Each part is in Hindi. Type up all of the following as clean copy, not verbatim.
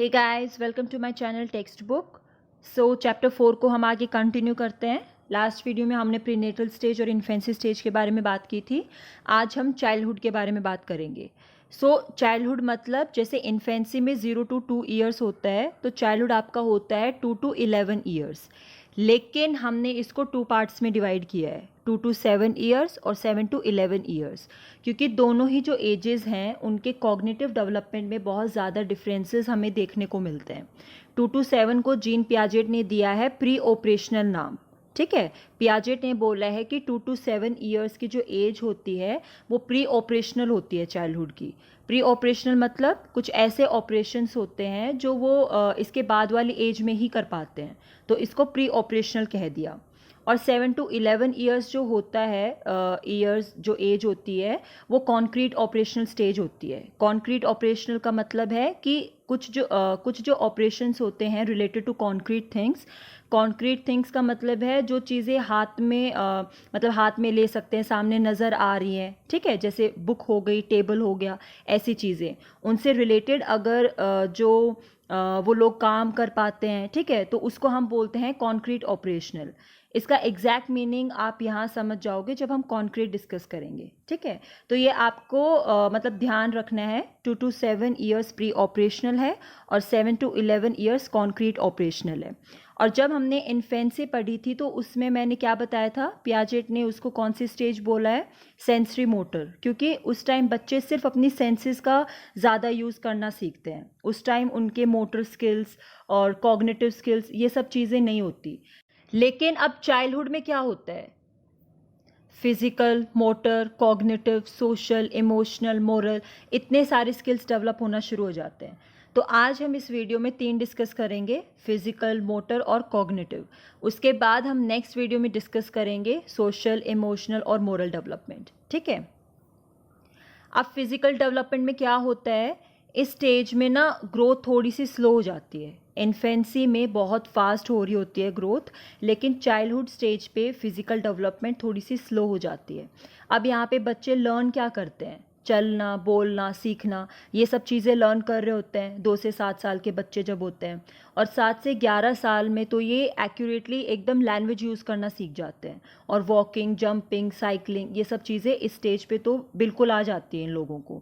Hey guys, welcome to my channel textbook. So chapter 4 को हम आगे कंटिन्यू करते हैं। लास्ट वीडियो में हमने प्रीनेटल स्टेज और इन्फेंसी स्टेज के बारे में बात की थी। आज हम चाइल्डहुड के बारे में बात करेंगे। सो चाइल्डहुड मतलब जैसे इन्फेंसी में 0 to 2 ईयर्स होता है, तो चाइल्डहुड आपका होता है 2 to 11 ईयर्स। लेकिन हमने इसको 2 पार्ट्स में डिवाइड किया है, 2 to 7 ईयर्स और 7 to 11 ईयर्स, क्योंकि दोनों ही जो एजेस हैं उनके कॉग्निटिव डेवलपमेंट में बहुत ज़्यादा डिफरेंसेस हमें देखने को मिलते हैं। 2 to 7 को जीन पियाजेट ने दिया है प्री ऑपरेशनल नाम। ठीक है, पियाजेट ने बोला है कि 2 to 7 ईयर्स की जो एज होती है वो प्री ऑपरेशनल होती है चाइल्डहुड की। प्री ऑपरेशनल मतलब कुछ ऐसे ऑपरेशंस होते हैं जो वो इसके बाद वाली एज में ही कर पाते हैं, तो इसको प्री ऑपरेशनल कह दिया। और 7 to 11 ईयर्स जो होता है, ईयर्स जो एज होती है वो कॉन्क्रीट ऑपरेशनल स्टेज होती है। कॉन्क्रीट ऑपरेशनल का मतलब है कि कुछ जो ऑपरेशंस होते हैं related to concrete things. Concrete things का मतलब है जो चीज़ें हाथ में मतलब हाथ में ले सकते हैं, सामने नज़र आ रही हैं। ठीक है, जैसे बुक हो गई, टेबल हो गया, ऐसी चीज़ें उनसे रिलेटेड अगर वो लोग काम कर पाते हैं, ठीक है, तो उसको हम बोलते हैं कॉन्क्रीट ऑपरेशनल। इसका एग्जैक्ट मीनिंग आप यहाँ समझ जाओगे जब हम कॉन्क्रीट डिस्कस करेंगे। ठीक है, तो ये आपको मतलब ध्यान रखना है। 2 to 7 ईयर्स प्री ऑपरेशनल है और 7 to 11 ईयर्स कॉन्क्रीट ऑपरेशनल है। और जब हमने इन्फेंसी पढ़ी थी तो उसमें मैंने क्या बताया था, पियाजेट ने उसको कौन सी स्टेज बोला है, सेंसरी मोटर, क्योंकि उस टाइम बच्चे सिर्फ अपनी सेंसेस का ज़्यादा यूज़ करना सीखते हैं। उस टाइम उनके मोटर स्किल्स और कॉग्निटिव स्किल्स ये सब चीज़ें नहीं होती। लेकिन अब चाइल्डहुड में क्या होता है, physical, motor, cognitive, social, emotional, moral, इतने सारे स्किल्स डेवलप होना शुरू हो जाते हैं। तो आज हम इस वीडियो में 3 डिस्कस करेंगे, फिजिकल, मोटर और कॉग्निटिव। उसके बाद हम नेक्स्ट वीडियो में डिस्कस करेंगे सोशल, इमोशनल और मोरल डेवलपमेंट। ठीक है, अब फिजिकल डेवलपमेंट में क्या होता है, इस स्टेज में ना ग्रोथ थोड़ी सी स्लो हो जाती है। इन्फेंसी में बहुत फास्ट हो रही होती है ग्रोथ, लेकिन चाइल्डहुड स्टेज पे फिजिकल डेवलपमेंट थोड़ी सी स्लो हो जाती है। अब यहाँ पे बच्चे लर्न क्या करते हैं, चलना, बोलना, सीखना, ये सब चीज़ें लर्न कर रहे होते हैं 2 से 7 साल के बच्चे जब होते हैं। और 7 से 11 साल में तो ये एक्यूरेटली एकदम लैंग्वेज यूज़ करना सीख जाते हैं। और वॉकिंग, जंपिंग, साइकिलिंग, ये सब चीज़ें इस स्टेज पे तो बिल्कुल आ जाती हैं इन लोगों को।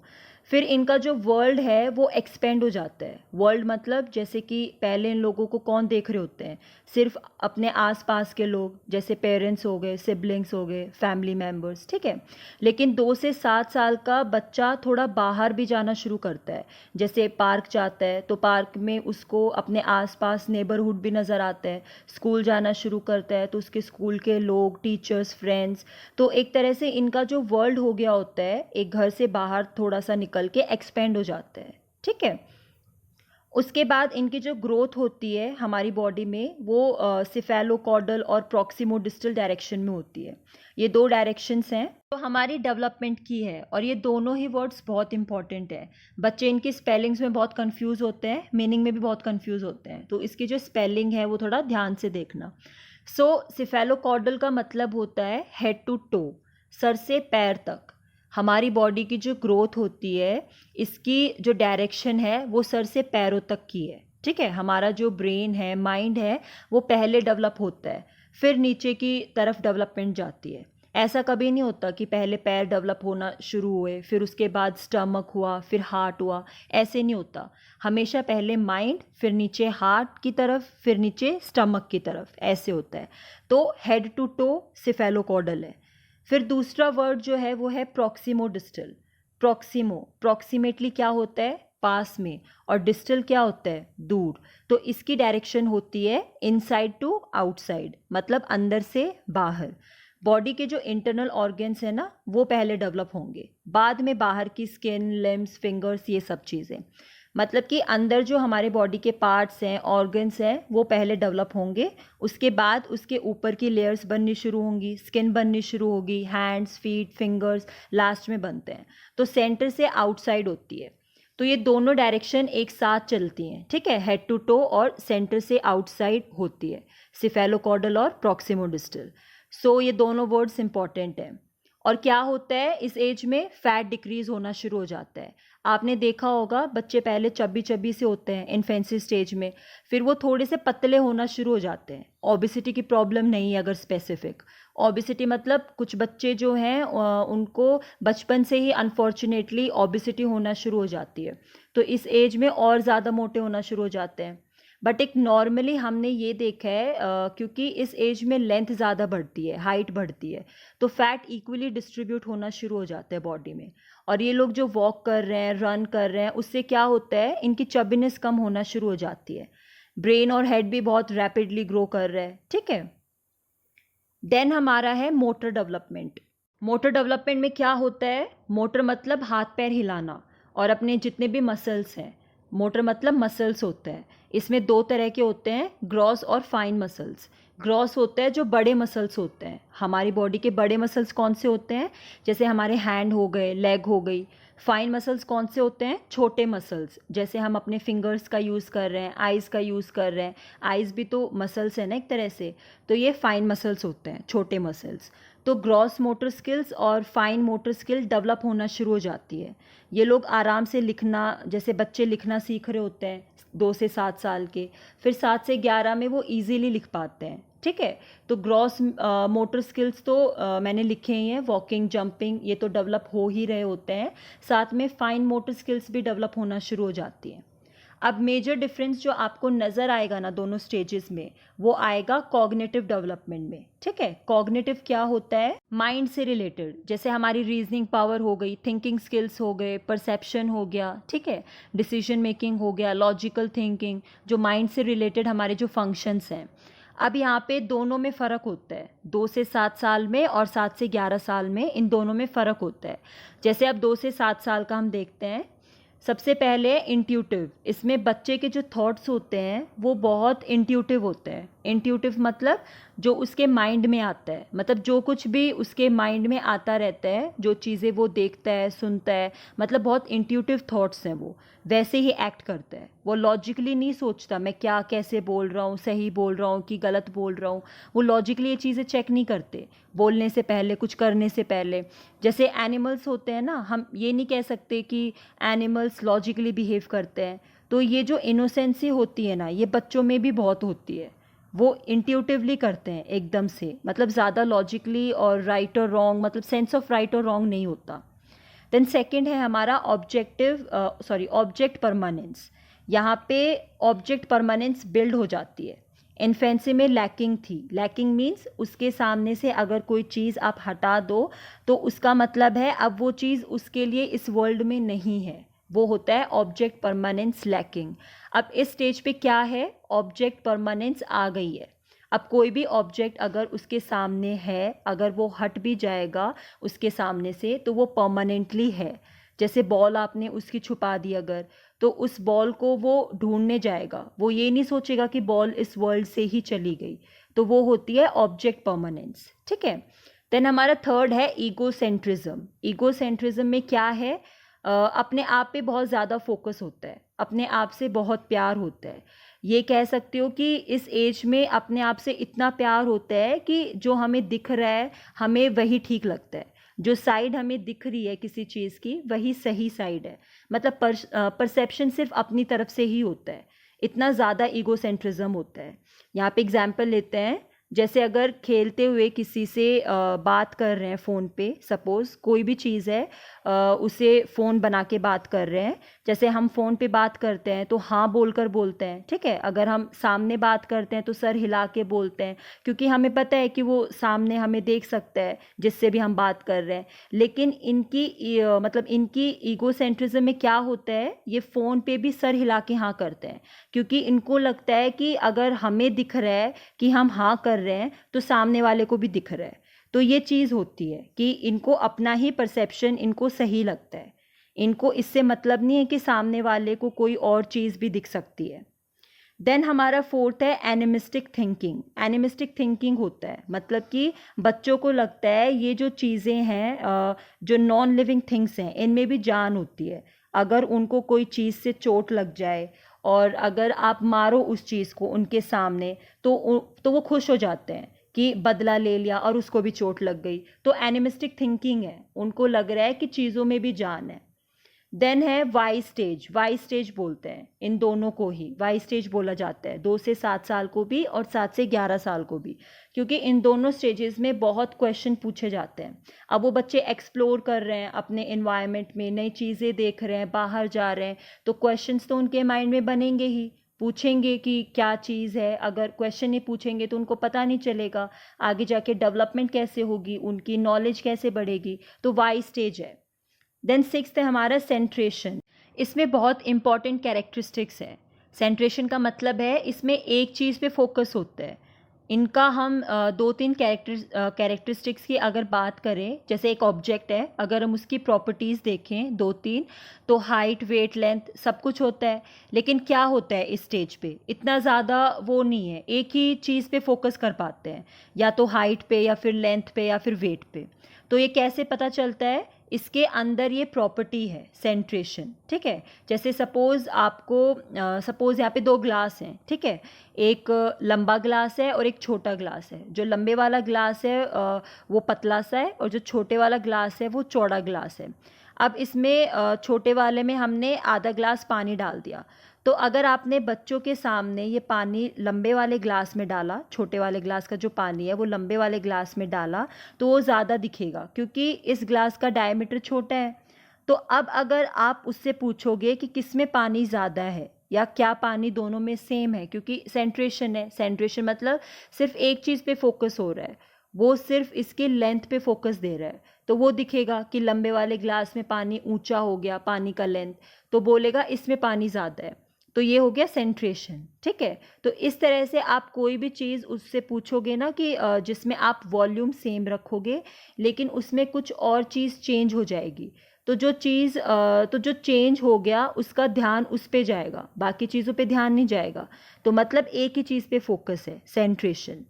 फिर इनका जो वर्ल्ड है वो एक्सपेंड हो जाता है। वर्ल्ड मतलब जैसे कि पहले इन लोगों को कौन देख रहे होते हैं, सिर्फ अपने आसपास के लोग, जैसे पेरेंट्स हो गए, सिबलिंग्स हो गए, फैमिली मेम्बर्स। ठीक है, लेकिन 2 से 7 साल का बच्चा थोड़ा बाहर भी जाना शुरू करता है। जैसे पार्क जाता है तो पार्क में उसको अपने आसपास नेबरहुड भी नज़र आता है। स्कूल जाना शुरू करता है तो उसके स्कूल के लोग, टीचर्स, फ्रेंड्स। तो एक तरह से इनका जो वर्ल्ड हो गया होता है, एक घर से बाहर थोड़ा सा निकल के एक्सपेंड हो जाता है। ठीक है, उसके बाद इनकी जो ग्रोथ होती है हमारी बॉडी में वो सिफेलोकॉर्डल और प्रॉक्सिमोडिस्टल डायरेक्शन में होती है। ये 2 डायरेक्शंस हैं तो हमारी डेवलपमेंट की है, और ये दोनों ही वर्ड्स बहुत इंपॉर्टेंट है। बच्चे इनकी स्पेलिंग्स में बहुत कंफ्यूज होते हैं, मीनिंग में भी बहुत कंफ्यूज होते हैं, तो इसकी जो स्पेलिंग है वो थोड़ा ध्यान से देखना। सिफेलोकॉर्डल का मतलब होता है हेड टू टो, सर से पैर तक। हमारी बॉडी की जो ग्रोथ होती है इसकी जो डायरेक्शन है वो सर से पैरों तक की है। ठीक है, हमारा जो ब्रेन है, माइंड है, वो पहले डेवलप होता है, फिर नीचे की तरफ डेवलपमेंट जाती है। ऐसा कभी नहीं होता कि पहले पैर डेवलप होना शुरू हुए, फिर उसके बाद स्टमक हुआ, फिर हार्ट हुआ, ऐसे नहीं होता। हमेशा पहले माइंड, फिर नीचे हार्ट की तरफ, फिर नीचे स्टमक की तरफ, ऐसे होता है। तो हेड टू टो सिफेलोकॉर्डल है। फिर दूसरा वर्ड जो है वो है प्रॉक्सिमो डिस्टल। प्रॉक्सिमेटली क्या होता है, पास में, और डिस्टल क्या होता है, दूर। तो इसकी डायरेक्शन होती है इनसाइड टू आउटसाइड, मतलब अंदर से बाहर। बॉडी के जो इंटरनल ऑर्गन्स है ना वो पहले डेवलप होंगे, बाद में बाहर की स्किन, लिम्स, फिंगर्स, ये सब चीज़ें। मतलब कि अंदर जो हमारे बॉडी के पार्ट्स हैं, ऑर्गन्स हैं, वो पहले डेवलप होंगे। उसके बाद उसके ऊपर की लेयर्स बननी शुरू होंगी, स्किन बननी शुरू होगी, हैंड्स, फीट, फिंगर्स लास्ट में बनते हैं। तो सेंटर से आउटसाइड होती है। तो ये दोनों डायरेक्शन एक साथ चलती हैं। ठीक है, हेड टू टो और सेंटर से आउटसाइड होती है, सिफेलोकॉर्डल और प्रॉक्सिमोडिस्टल। ये दोनों वर्ड्स इंपॉर्टेंट हैं। और क्या होता है इस एज में, फैट डिक्रीज होना शुरू हो जाता है। आपने देखा होगा बच्चे पहले चब्बी चब्बी से होते हैं इन्फेंसी स्टेज में, फिर वो थोड़े से पतले होना शुरू हो जाते हैं। ओबेसिटी की प्रॉब्लम नहीं है अगर स्पेसिफिक। ओबेसिटी मतलब कुछ बच्चे जो हैं उनको बचपन से ही अनफॉर्चुनेटली ओबेसिटी होना शुरू हो जाती है, तो इस एज में और ज़्यादा मोटे होना शुरू हो जाते हैं। बट एक नॉर्मली हमने ये देखा है क्योंकि इस एज में लेंथ ज़्यादा बढ़ती है, हाइट बढ़ती है, तो फैट इक्वली डिस्ट्रीब्यूट होना शुरू हो जाता है बॉडी में। और ये लोग जो वॉक कर रहे हैं, रन कर रहे हैं, उससे क्या होता है इनकी चबिनेस कम होना शुरू हो जाती है। ब्रेन और हेड भी बहुत रैपिडली ग्रो कर रहा है, ठीक है। देन हमारा है मोटर डेवलपमेंट। मोटर डेवलपमेंट में क्या होता है, मोटर मतलब हाथ पैर हिलाना और अपने जितने भी मसल्स हैं, मोटर मतलब मसल्स होते हैं। इसमें दो तरह के होते हैं, ग्रॉस और फाइन मसल्स। ग्रॉस होता है जो बड़े मसल्स होते हैं, हमारी बॉडी के बड़े मसल्स कौन से होते हैं, जैसे हमारे हैंड हो गए, लेग हो गई। फाइन मसल्स कौन से होते हैं, छोटे मसल्स, जैसे हम अपने फिंगर्स का यूज़ कर रहे हैं, आइज़ का यूज़ कर रहे हैं, आइज़ भी तो मसल्स है ना एक तरह से, तो ये फाइन मसल्स होते हैं, छोटे मसल्स। तो ग्रॉस मोटर स्किल्स और फाइन मोटर स्किल डेवलप होना शुरू हो जाती है। ये लोग आराम से लिखना, जैसे बच्चे लिखना सीख रहे होते हैं 2 से 7 साल के, फिर 7 से 11 में वो इजीली लिख पाते हैं, ठीक है। तो ग्रॉस मोटर स्किल्स तो मैंने लिखे ही हैं, वॉकिंग, जंपिंग, ये तो डेवलप हो ही रहे होते हैं। साथ में फाइन मोटर स्किल्स भी डेवलप होना शुरू हो जाती हैं। अब मेजर डिफरेंस जो आपको नज़र आएगा ना दोनों स्टेजेस में, वो आएगा कॉग्निटिव डेवलपमेंट में, ठीक है। कॉग्निटिव क्या होता है, माइंड से रिलेटेड, जैसे हमारी रीजनिंग पावर हो गई, थिंकिंग स्किल्स हो गए, परसेप्शन हो गया, ठीक है, डिसीजन मेकिंग हो गया, लॉजिकल थिंकिंग, जो माइंड से रिलेटेड हमारे जो फंक्शंस हैं। अब यहाँ पे दोनों में फ़र्क होता है, 2 से 7 साल में और 7 से 11 साल में, इन दोनों में फ़र्क होता है। जैसे अब 2 से 7 साल का हम देखते हैं। सबसे पहले इंट्यूटिव, इसमें बच्चे के जो थॉट्स होते हैं वो बहुत इंट्यूटिव होते हैं। इंट्यूटिव मतलब जो उसके माइंड में आता है, मतलब जो कुछ भी उसके माइंड में आता रहता है, जो चीज़ें वो देखता है, सुनता है, मतलब बहुत इंट्यूटिव थॉट्स हैं, वो वैसे ही एक्ट करता है। वो लॉजिकली नहीं सोचता मैं क्या कैसे बोल रहा हूँ, सही बोल रहा हूँ कि गलत बोल रहा हूँ, वो लॉजिकली ये चीज़ें चेक नहीं करते बोलने से पहले, कुछ करने से पहले। जैसे एनिमल्स होते हैं ना, हम ये नहीं कह सकते कि एनिमल्स लॉजिकली बिहेव करते हैं। तो ये जो इनोसेंसी होती है ना, ये बच्चों में भी बहुत होती है, वो इंट्यूटिवली करते हैं एकदम से, मतलब ज़्यादा लॉजिकली और राइट और रॉन्ग, मतलब सेंस ऑफ राइट और रॉन्ग नहीं होता। देन सेकंड है हमारा ऑब्जेक्ट परमानेंस। यहाँ पे ऑब्जेक्ट परमानेंस बिल्ड हो जाती है। इन्फेंसी में लैकिंग थी, लैकिंग मीन्स उसके सामने से अगर कोई चीज़ आप हटा दो तो उसका मतलब है अब वो चीज़ उसके लिए इस वर्ल्ड में नहीं है, वो होता है ऑब्जेक्ट परमानेंस लैकिंग। अब इस स्टेज पे क्या है, ऑब्जेक्ट परमानेंस आ गई है। अब कोई भी ऑब्जेक्ट अगर उसके सामने है, अगर वो हट भी जाएगा उसके सामने से तो वो परमानेंटली है। जैसे बॉल आपने उसकी छुपा दी अगर, तो उस बॉल को वो ढूंढने जाएगा, वो ये नहीं सोचेगा कि बॉल इस वर्ल्ड से ही चली गई, तो वो होती है ऑब्जेक्ट परमानेंस, ठीक है। देन हमारा थर्ड है ईगोसेंट्रिज्म। ईगोसेंट्रिज्म में क्या है, अपने आप पे बहुत ज़्यादा फोकस होता है, अपने आप से बहुत प्यार होता है। ये कह सकते हो कि इस एज में अपने आप से इतना प्यार होता है कि जो हमें दिख रहा है हमें वही ठीक लगता है, जो साइड हमें दिख रही है किसी चीज़ की वही सही साइड है, मतलब परसेप्शन सिर्फ अपनी तरफ से ही होता है, इतना ज़्यादा ईगोसेंट्रिज्म होता है। यहाँ पे एग्जाम्पल लेते हैं, जैसे अगर खेलते हुए किसी से बात कर रहे हैं फ़ोन पे, सपोज़ कोई भी चीज़ है, उसे फ़ोन बना के बात कर रहे हैं। जैसे हम फ़ोन पे बात करते हैं तो हाँ बोलकर बोलते हैं, ठीक है। अगर हम सामने बात करते हैं तो सर हिला के बोलते हैं, क्योंकि हमें पता है कि वो सामने हमें देख सकता है जिससे भी हम बात कर रहे हैं। लेकिन इनकी ईगोसेंट्रिज्म में क्या होता है, ये फ़ोन पे भी सर हिला के हाँ करते हैं, क्योंकि इनको लगता है कि अगर हमें दिख रहा है कि हम हाँ कर रहे हैं तो सामने वाले को भी दिख रहा है। तो ये चीज़ होती है कि इनको अपना ही परसेप्शन इनको सही लगता है, इनको इससे मतलब नहीं है कि सामने वाले को कोई और चीज़ भी दिख सकती है। देन हमारा फोर्थ है एनिमिस्टिक थिंकिंग। एनिमिस्टिक थिंकिंग होता है मतलब कि बच्चों को लगता है ये जो चीज़ें हैं, जो नॉन लिविंग थिंग्स हैं, इनमें भी जान होती है। अगर उनको कोई चीज़ से चोट लग जाए और अगर आप मारो उस चीज़ को उनके सामने तो वो खुश हो जाते हैं कि बदला ले लिया और उसको भी चोट लग गई, तो एनिमिस्टिक थिंकिंग है, उनको लग रहा है कि चीज़ों में भी जान है। देन है वाई स्टेज, वाई स्टेज बोलते हैं इन दोनों को ही, वाई स्टेज बोला जाता है 2 से 7 साल को भी और 7 से 11 साल को भी, क्योंकि इन दोनों स्टेजेस में बहुत क्वेश्चन पूछे जाते हैं। अब वो बच्चे एक्सप्लोर कर रहे हैं अपने इन्वायरमेंट में, नई चीज़ें देख रहे हैं, बाहर जा रहे हैं, तो क्वेश्चंस तो उनके माइंड में बनेंगे ही, पूछेंगे कि क्या चीज़ है। अगर क्वेश्चन नहीं पूछेंगे तो उनको पता नहीं चलेगा आगे जाके डेवलपमेंट कैसे होगी, उनकी नॉलेज कैसे बढ़ेगी, तो वाई स्टेज है। देन 6th है हमारा सेंट्रेशन। इसमें बहुत इंपॉर्टेंट कैरेक्टरिस्टिक्स है। सेंट्रेशन का मतलब है इसमें एक चीज़ पे फोकस होता है। इनका हम 2-3 कैरेक्टरिस्टिक्स की अगर बात करें, जैसे एक ऑब्जेक्ट है, अगर हम उसकी प्रॉपर्टीज़ देखें 2-3, तो हाइट, वेट, लेंथ सब कुछ होता है, लेकिन क्या होता है इस स्टेज पे इतना ज़्यादा वो नहीं है, एक ही चीज़ पे फोकस कर पाते हैं, या तो हाइट पे या फिर लेंथ पे या फिर वेट पे। तो ये कैसे पता चलता है, इसके अंदर ये प्रॉपर्टी है सेंट्रेशन, ठीक है। जैसे सपोज़ यहाँ पे 2 ग्लास हैं, ठीक है, एक लंबा ग्लास है और एक छोटा ग्लास है। जो लंबे वाला ग्लास है वो पतला सा है और जो छोटे वाला ग्लास है वो चौड़ा ग्लास है। अब इसमें छोटे वाले में हमने आधा ग्लास पानी डाल दिया, तो अगर आपने बच्चों के सामने ये पानी लंबे वाले ग्लास में डाला, छोटे वाले ग्लास का जो पानी है वो लंबे वाले ग्लास में डाला, तो वो ज़्यादा दिखेगा क्योंकि इस ग्लास का डायमीटर छोटा है। तो अब अगर आप उससे पूछोगे कि किस में पानी ज़्यादा है या क्या पानी दोनों में सेम है, क्योंकि सेंट्रेशन है, सेंट्रेशन मतलब सिर्फ एक चीज़ पे फोकस हो रहा है, वो सिर्फ इसके लेंथ पे फोकस दे रहा है, तो वो दिखेगा कि लंबे वाले ग्लास में पानी ऊंचा हो गया, पानी का लेंथ, तो बोलेगा इसमें पानी ज़्यादा है, तो ये हो गया सेंट्रेशन, ठीक है। तो इस तरह से आप कोई भी चीज़ उससे पूछोगे ना कि जिसमें आप वॉल्यूम सेम रखोगे लेकिन उसमें कुछ और चीज़ चेंज हो जाएगी, तो जो चेंज हो गया उसका ध्यान उस पे जाएगा, बाकी चीज़ों पे ध्यान नहीं जाएगा, तो मतलब एक ही चीज़ पे फोकस है, सेंट्रेशन।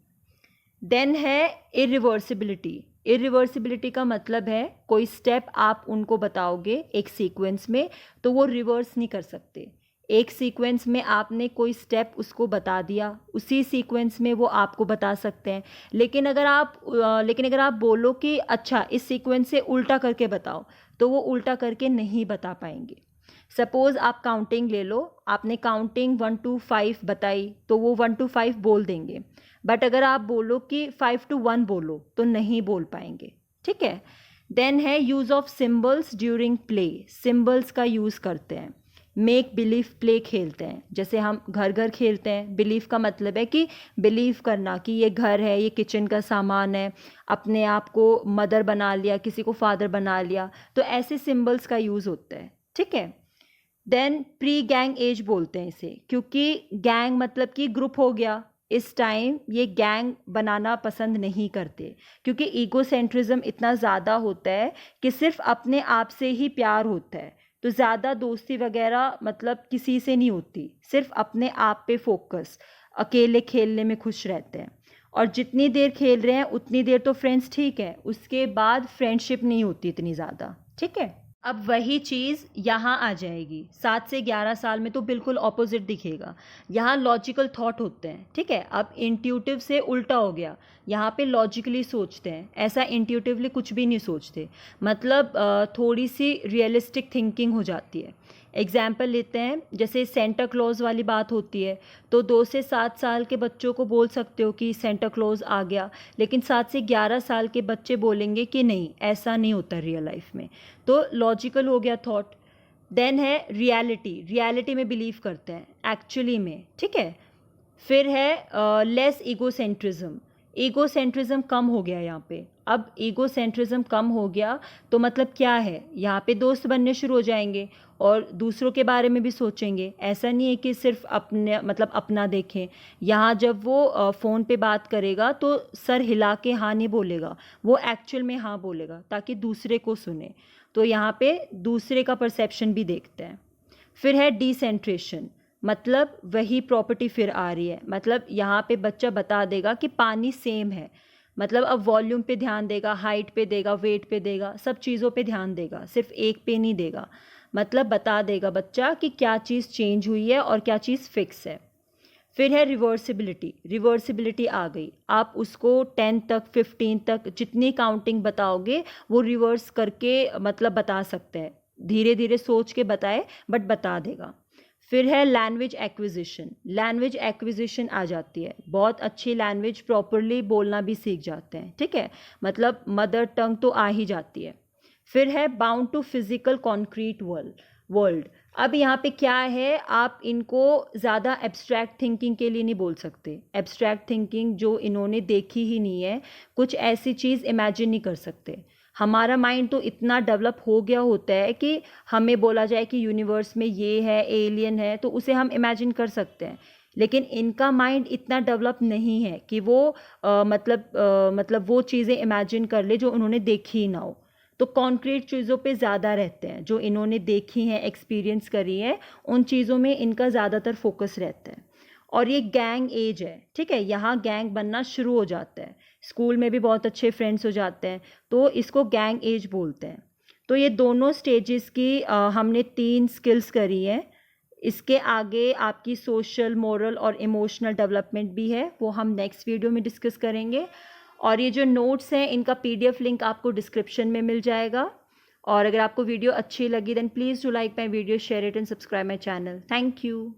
देन है इरिवर्सिबिलिटी। इरिवर्सिबिलिटी का मतलब है कोई स्टेप आप उनको बताओगे एक सीक्वेंस में तो वो रिवर्स नहीं कर सकते। एक सीक्वेंस में आपने कोई स्टेप उसको बता दिया, उसी सीक्वेंस में वो आपको बता सकते हैं, लेकिन अगर आप बोलो कि अच्छा इस सीक्वेंस से उल्टा करके बताओ, तो वो उल्टा करके नहीं बता पाएंगे। सपोज़ आप काउंटिंग ले लो, आपने काउंटिंग 1 to 5 बताई तो वो 1 to 5 बोल देंगे, बट अगर आप बोलो कि 5 to 1 बोलो तो नहीं बोल पाएंगे, ठीक है। देन है use of symbols during play. Symbols का यूज़ करते हैं, मेक बिलीव प्ले खेलते हैं, जैसे हम घर घर खेलते हैं। बिलीव का मतलब है कि बिलीव करना कि ये घर है, ये किचन का सामान है, अपने आप को मदर बना लिया, किसी को फादर बना लिया, तो ऐसे सिम्बल्स का यूज़ होता है, ठीक है। देन प्री गैंग एज बोलते हैं इसे, क्योंकि गैंग मतलब कि ग्रुप हो गया, इस टाइम ये गैंग बनाना पसंद नहीं करते, क्योंकि ईगोसेंट्रिज्म इतना ज़्यादा होता है कि सिर्फ अपने आप से ही प्यार होता है, तो ज़्यादा दोस्ती वगैरह मतलब किसी से नहीं होती, सिर्फ अपने आप पे फोकस, अकेले खेलने में खुश रहते हैं, और जितनी देर खेल रहे हैं उतनी देर तो फ्रेंड्स ठीक है, उसके बाद फ्रेंडशिप नहीं होती इतनी ज़्यादा, ठीक है। अब वही चीज़ यहाँ आ जाएगी, 7 से 11 साल में तो बिल्कुल ऑपोजिट दिखेगा। यहाँ लॉजिकल थॉट होते हैं, ठीक है। अब इंट्यूटिव से उल्टा हो गया, यहाँ पे लॉजिकली सोचते हैं, ऐसा इंट्यूटिवली कुछ भी नहीं सोचते, मतलब थोड़ी सी रियलिस्टिक थिंकिंग हो जाती है। एग्जाम्पल लेते हैं, जैसे सेंटा क्लॉज वाली बात होती है, तो 2 से 7 साल के बच्चों को बोल सकते हो कि सेंटा क्लॉज आ गया, लेकिन 7 से 11 साल के बच्चे बोलेंगे कि नहीं, ऐसा नहीं होता रियल लाइफ में, तो लॉजिकल हो गया थॉट। देन है रियलिटी, रियलिटी में बिलीव करते हैं एक्चुअली में, ठीक है। फिर है लेस ईगोसेंट्रिज्म, ईगोसेंट्रिज्म कम हो गया यहाँ पे। अब ईगोसेंट्रिज्म कम हो गया तो मतलब क्या है, यहाँ पे दोस्त बनने शुरू हो जाएंगे और दूसरों के बारे में भी सोचेंगे, ऐसा नहीं है कि सिर्फ अपने मतलब अपना देखें। यहाँ जब वो फ़ोन पे बात करेगा तो सर हिला के हाँ नहीं बोलेगा, वो एक्चुअल में हाँ बोलेगा ताकि दूसरे को सुने, तो यहाँ पे दूसरे का परसेप्शन भी देखते हैं। फिर है डिसेंट्रेशन, मतलब वही प्रॉपर्टी फिर आ रही है, मतलब यहाँ पे बच्चा बता देगा कि पानी सेम है, मतलब अब वॉल्यूम पे ध्यान देगा, हाइट पे देगा, वेट पे देगा, सब चीज़ों पे ध्यान देगा, सिर्फ एक पे नहीं देगा, मतलब बता देगा बच्चा कि क्या चीज़ चेंज हुई है और क्या चीज़ फिक्स है। फिर है रिवर्सिबिलिटी, रिवर्सिबिलिटी आ गई, आप उसको 10 तक 15 तक जितनी काउंटिंग बताओगे वो रिवर्स करके मतलब बता सकते हैं, धीरे धीरे सोच के बताए बट बता देगा। फिर है लैंग्वेज एक्विजिशन, लैंग्वेज एक्विजिशन आ जाती है, बहुत अच्छी लैंग्वेज प्रॉपरली बोलना भी सीख जाते हैं, ठीक है, मतलब मदर टंग तो आ ही जाती है। फिर है bound to physical concrete world. अब यहाँ पे क्या है, आप इनको ज़्यादा एब्स्ट्रैक्ट थिंकिंग के लिए नहीं बोल सकते, एब्स्ट्रैक्ट थिंकिंग जो इन्होंने देखी ही नहीं है, कुछ ऐसी चीज़ इमेजिन नहीं कर सकते। हमारा माइंड तो इतना डेवलप हो गया होता है कि हमें बोला जाए कि यूनिवर्स में ये है, एलियन है, तो उसे हम इमेजिन कर सकते हैं, लेकिन इनका माइंड इतना डेवलप नहीं है कि वो मतलब वो चीज़ें इमेजिन कर ले जो उन्होंने देखी ही ना हो। तो कॉन्क्रीट चीज़ों पे ज़्यादा रहते हैं, जो इन्होंने देखी हैं, एक्सपीरियंस करी है, उन चीज़ों में इनका ज़्यादातर फोकस रहता है। और ये गैंग एज है, ठीक है, यहाँ गैंग बनना शुरू हो जाता है, स्कूल में भी बहुत अच्छे फ्रेंड्स हो जाते हैं, तो इसको गैंग एज बोलते हैं। तो ये दोनों स्टेजेस की हमने 3 स्किल्स करी है। इसके आगे आपकी सोशल, मोरल और इमोशनल डेवलपमेंट भी है, वो हम नेक्स्ट वीडियो में डिस्कस करेंगे। और ये जो नोट्स हैं इनका PDF लिंक आपको डिस्क्रिप्शन में मिल जाएगा। और अगर आपको वीडियो अच्छी लगी then please do like my video, share it and subscribe my channel. Thank you.